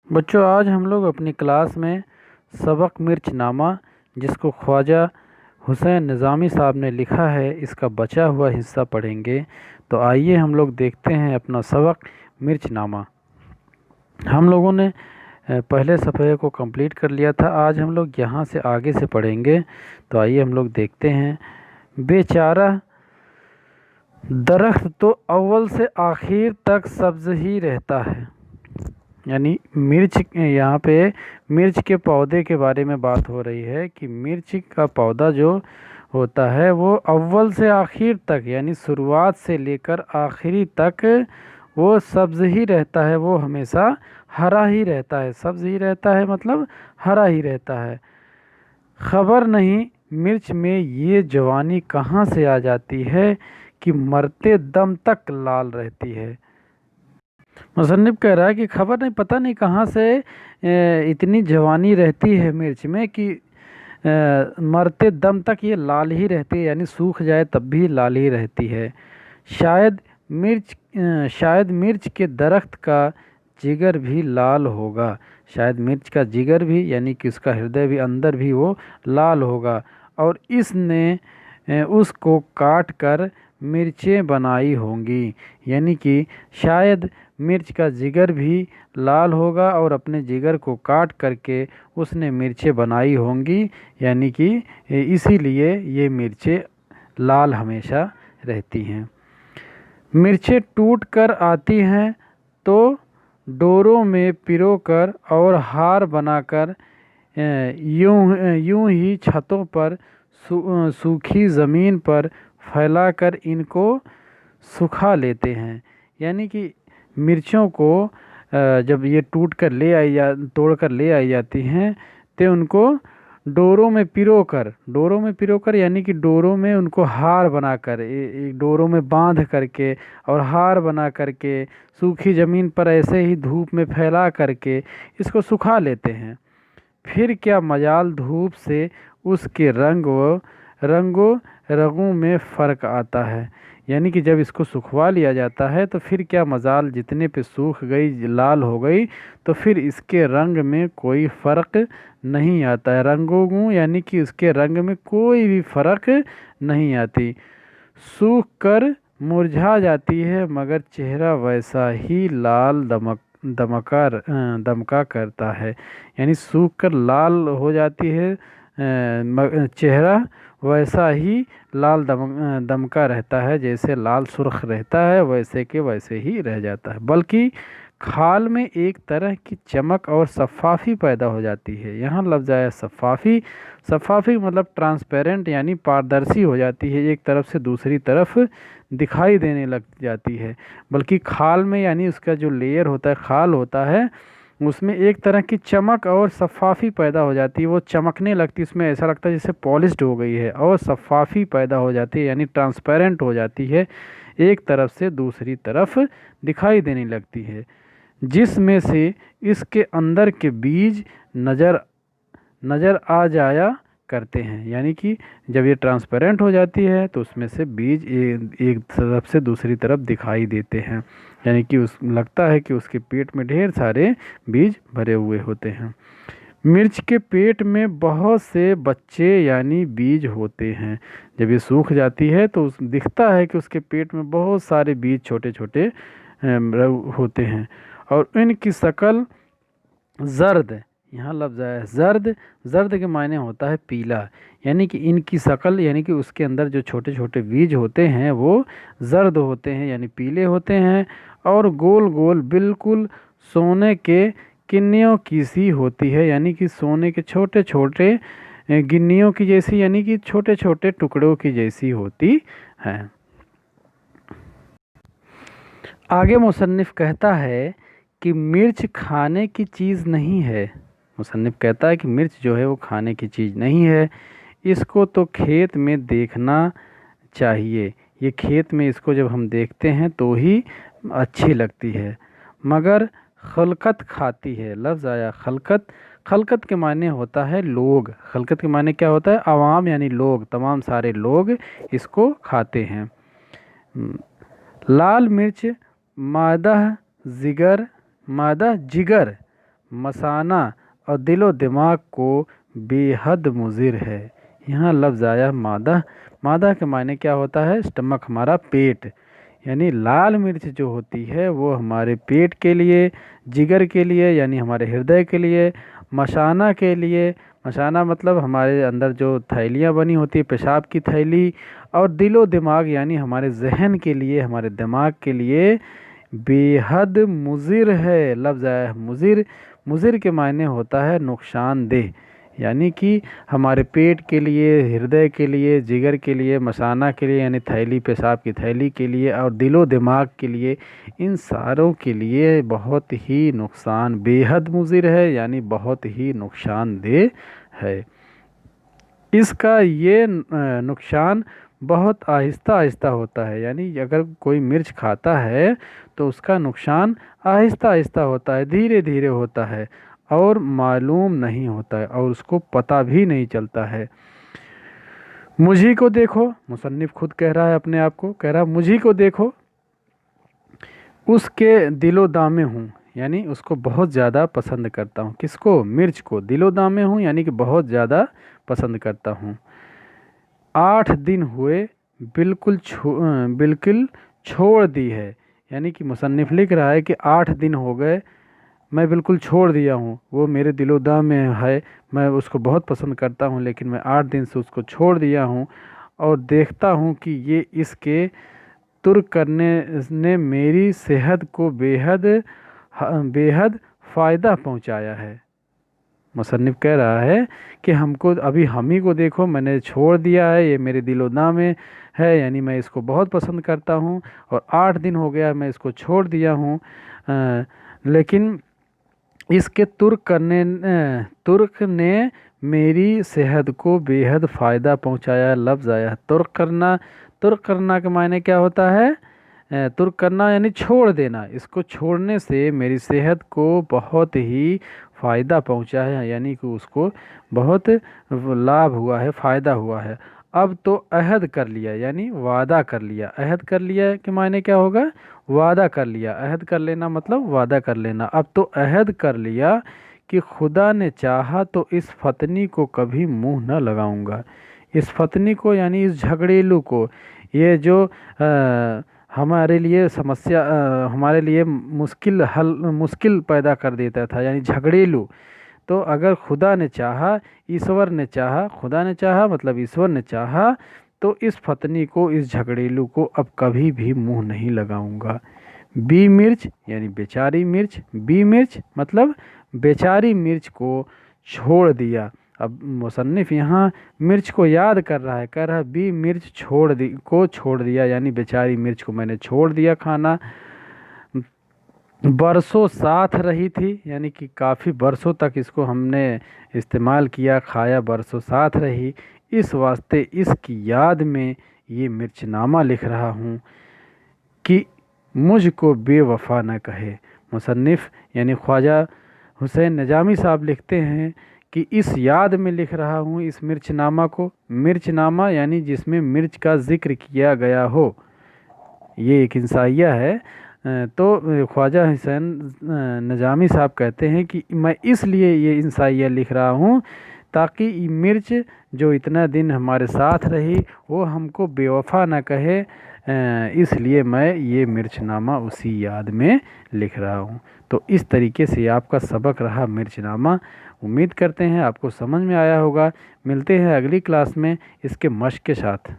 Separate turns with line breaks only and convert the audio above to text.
बच्चों, आज हम लोग अपनी क्लास में सबक मिर्चनामा, जिसको ख्वाजा हुसैन निज़ामी साहब ने लिखा है, इसका बचा हुआ हिस्सा पढ़ेंगे। तो आइए हम लोग देखते हैं अपना सबक मिर्चनामा। हम लोगों ने पहले सफ़े को कंप्लीट कर लिया था। आज हम लोग यहाँ से आगे से पढ़ेंगे। तो आइए हम लोग देखते हैं। बेचारा दरख्त तो अव्वल से आखिर तक सब्ज़ ही रहता है। यानी मिर्च, यहाँ पे मिर्च के पौधे के बारे में बात हो रही है कि मिर्च का पौधा जो होता है वो अव्वल से आखिर तक, यानी शुरुआत से लेकर आखिरी तक वो सब्ज़ ही रहता है। वो हमेशा हरा ही रहता है। सब्ज़ ही रहता है मतलब हरा ही रहता है। खबर नहीं मिर्च में ये जवानी कहाँ से आ जाती है कि मरते दम तक लाल रहती है। मुसन्निफ कह रहा है कि खबर नहीं, पता नहीं कहाँ से इतनी जवानी रहती है मिर्च में कि मरते दम तक ये लाल ही रहती है, यानी सूख जाए तब भी लाल ही रहती है। शायद मिर्च के दरख्त का जिगर भी लाल होगा। शायद मिर्च का जिगर भी, यानी कि उसका हृदय भी, अंदर भी वो लाल होगा, और इसने उसको काट कर मिर्चें बनाई होंगी। यानी कि शायद मिर्च का जिगर भी लाल होगा और अपने जिगर को काट करके उसने मिर्चें बनाई होंगी, यानी कि इसीलिए ये मिर्चें लाल हमेशा रहती हैं। मिर्चें टूट कर आती हैं तो डोरों में पिरोकर और हार बनाकर यूं ही छतों पर सूखी ज़मीन पर फैलाकर इनको सुखा लेते हैं। यानी कि मिर्चों को जब ये तोड़ कर ले आई जाती हैं तो उनको डोरों में पिरोकर, यानी कि डोरों में उनको हार बनाकर, एक डोरों में बांध करके और हार बना करके सूखी ज़मीन पर ऐसे ही धूप में फैला करके इसको सुखा लेते हैं। फिर क्या मजाल धूप से उसके रंगों में फ़र्क आता है। यानी कि जब इसको सुखवा लिया जाता है तो फिर क्या मजाल, जितने पे सूख गई, लाल हो गई, तो फिर इसके रंग में कोई फ़र्क नहीं आता है। रंगों, यानी कि उसके रंग में कोई भी फ़र्क नहीं आती। सूख कर मुरझा जाती है मगर चेहरा वैसा ही लाल दमका करता है। यानी सूख कर लाल हो जाती है, चेहरा वैसा ही लाल दमका रहता है। जैसे लाल सुर्ख रहता है वैसे के वैसे ही रह जाता है, बल्कि खाल में एक तरह की चमक और शफ़ाफ़ी पैदा हो जाती है। यहाँ लफ्ज़ आया शफ़ाफ़ी। शफ़ाफ़ी मतलब ट्रांसपेरेंट, यानी पारदर्शी हो जाती है, एक तरफ से दूसरी तरफ दिखाई देने लग जाती है। बल्कि खाल में, यानी उसका जो लेयर होता है, खाल होता है, उसमें एक तरह की चमक और शफ़ाफ़ी पैदा हो जाती है। वो चमकने लगती है, उसमें ऐसा लगता है जैसे पॉलिश्ड हो गई है, और शफ़ाफ़ी पैदा हो जाती है, यानी ट्रांसपेरेंट हो जाती है, एक तरफ से दूसरी तरफ दिखाई देने लगती है, जिसमें से इसके अंदर के बीज नज़र आ जाया करते हैं। यानी कि जब ये ट्रांसपेरेंट हो जाती है तो उसमें से बीज एक तरफ से दूसरी तरफ दिखाई देते हैं। यानी कि लगता है कि उसके पेट में ढेर सारे बीज भरे हुए होते हैं। मिर्च के पेट में बहुत से बच्चे यानी बीज होते हैं। जब ये सूख जाती है तो दिखता है कि उसके पेट में बहुत सारे बीज छोटे छोटे होते हैं, और इनकी शक्ल जर्द, यहाँ लफ्ज़ आया जर्द। जर्द के मायने होता है पीला। यानी कि इनकी शक्ल, यानी कि उसके अंदर जो छोटे छोटे बीज होते हैं वो जर्द होते हैं, यानी पीले होते हैं, और गोल गोल बिल्कुल सोने के गिन्नियों की सी होती है। यानी कि सोने के छोटे छोटे गिन्नियों की जैसी, यानी कि छोटे छोटे टुकड़ों की जैसी होती है। आगे मुसन्निफ कहता है कि मिर्च खाने की चीज़ नहीं है। मुसन्निफ कहता है कि मिर्च जो है वो खाने की चीज़ नहीं है, इसको तो खेत में देखना चाहिए। ये खेत में इसको जब हम देखते हैं तो ही अच्छी लगती है, मगर खलकत खाती है। लफ्ज़ आया खलकत। खलकत के मायने होता है लोग। खलकत के मायने क्या होता है? आवाम, यानी लोग, तमाम सारे लोग इसको खाते हैं। लाल मिर्च मादा जिगर मसाना और दिलो दिमाग को बेहद मुज़िर है। यहाँ लफ्ज़ आया मादा। मादा के मायने क्या होता है? स्टमक, हमारा पेट। यानी लाल मिर्च जो होती है वो हमारे पेट के लिए, जिगर के लिए यानी हमारे हृदय के लिए, मसाना के लिए, मसाना मतलब हमारे अंदर जो थैलियाँ बनी होती है, पेशाब की थैली, और दिलो दिमाग यानी हमारे जहन के लिए, हमारे दिमाग के लिए बेहद मुज़िर है। लफ्ज़ आया है मुज़िर। मुज़िर के मायने होता है नुकसानदेह, यानी कि हमारे पेट के लिए, हृदय के लिए, जिगर के लिए, मसाना के लिए यानी थैली, पेशाब की थैली के लिए, और दिलो दिमाग के लिए, इन सारों के लिए बहुत ही नुकसान, बेहद मुज़िर है यानी बहुत ही नुकसानदेह है। इसका ये नुकसान बहुत आहिस्ता आहिस्ता होता है, यानी अगर कोई मिर्च खाता है तो उसका नुकसान आहिस्ता आहिस्ता होता है, धीरे धीरे होता है और मालूम नहीं होता है और उसको पता भी नहीं चलता है। मुझी को देखो, मुसन्निफ खुद कह रहा है अपने आप को, कह रहा मुझी को देखो, उसके दिलो दामे हूँ, यानी उसको बहुत ज़्यादा पसंद करता हूँ। किसको? मिर्च को। दिलो दामे हूँ यानी कि बहुत ज़्यादा पसंद करता हूँ। 8 दिन हुए बिल्कुल छोड़ दी है, यानी कि मुसन्निफ लिख रहा है कि 8 दिन हो गए मैं बिल्कुल छोड़ दिया हूँ। वो मेरे दिलोदा में है, मैं उसको बहुत पसंद करता हूँ, लेकिन मैं 8 दिन से उसको छोड़ दिया हूँ और देखता हूँ कि ये इसके तुर्क करने ने मेरी सेहत को बेहद फ़ायदा पहुँचाया है। मुसन्निफ कह रहा है कि हमको, अभी हम ही को देखो, मैंने छोड़ दिया है, ये मेरे दिलोदा में है, यानी मैं इसको बहुत पसंद करता हूँ और 8 दिन हो गया मैं इसको छोड़ दिया हूँ, लेकिन इसके तुर्क ने मेरी सेहत को बेहद फ़ायदा पहुँचाया। लफ्ज़ आया है तुर्क करना। तुर्क करना के मायने क्या होता है? तुर्क करना यानी छोड़ देना। इसको छोड़ने से मेरी सेहत को बहुत ही फ़ायदा पहुँचा है, यानी कि उसको बहुत लाभ हुआ है, फ़ायदा हुआ है। अब तो अहद कर लिया यानी वादा कर लिया। अहद कर लिया के मायने क्या होगा? वादा कर लिया। अहद कर लेना मतलब वादा कर लेना। अब तो अहद कर लिया कि खुदा ने चाहा तो इस फतनी को कभी मुंह न लगाऊंगा। इस फतनी को यानी इस झगड़ेलू को, ये जो हमारे लिए समस्या, हमारे लिए मुश्किल पैदा कर देता था, यानी झगड़ेलू। तो अगर खुदा ने चाहा, ईश्वर ने चाहा, खुदा ने चाहा मतलब ईश्वर ने चाहा, तो इस फतनी को, इस झगड़ेलू को अब कभी भी मुंह नहीं लगाऊंगा। बी मिर्च यानी बेचारी मिर्च। बी मिर्च मतलब बेचारी मिर्च को छोड़ दिया। अब मुसन्निफ यहाँ मिर्च को याद कर रहा है, कह रहा है बी मिर्च छोड़ दिया, यानी बेचारी मिर्च को मैंने छोड़ दिया खाना। बरसों साथ रही थी, यानी कि काफ़ी बरसों तक इसको हमने इस्तेमाल किया, खाया, बरसों साथ रही। इस वास्ते इसकी याद में ये मिर्चनामा लिख रहा हूँ कि मुझको बेवफा न कहे। मुसन्निफ यानी ख्वाजा हुसैन निजामी साहब लिखते हैं कि इस याद में लिख रहा हूँ इस मिर्चनामा को। मिर्चनामा यानी जिसमें मिर्च का ज़िक्र किया गया हो, ये एक इंसाइया है। तो ख्वाजा हुसैन निजामी साहब कहते हैं कि मैं इसलिए ये इंसाइया लिख रहा हूँ ताकि मिर्च जो इतना दिन हमारे साथ रही वो हमको बेवफा ना कहे, इसलिए मैं ये मिर्चनामा उसी याद में लिख रहा हूँ। तो इस तरीके से आपका सबक रहा मिर्चनामा। उम्मीद करते हैं आपको समझ में आया होगा। मिलते हैं अगली क्लास में इसके मश्क के साथ।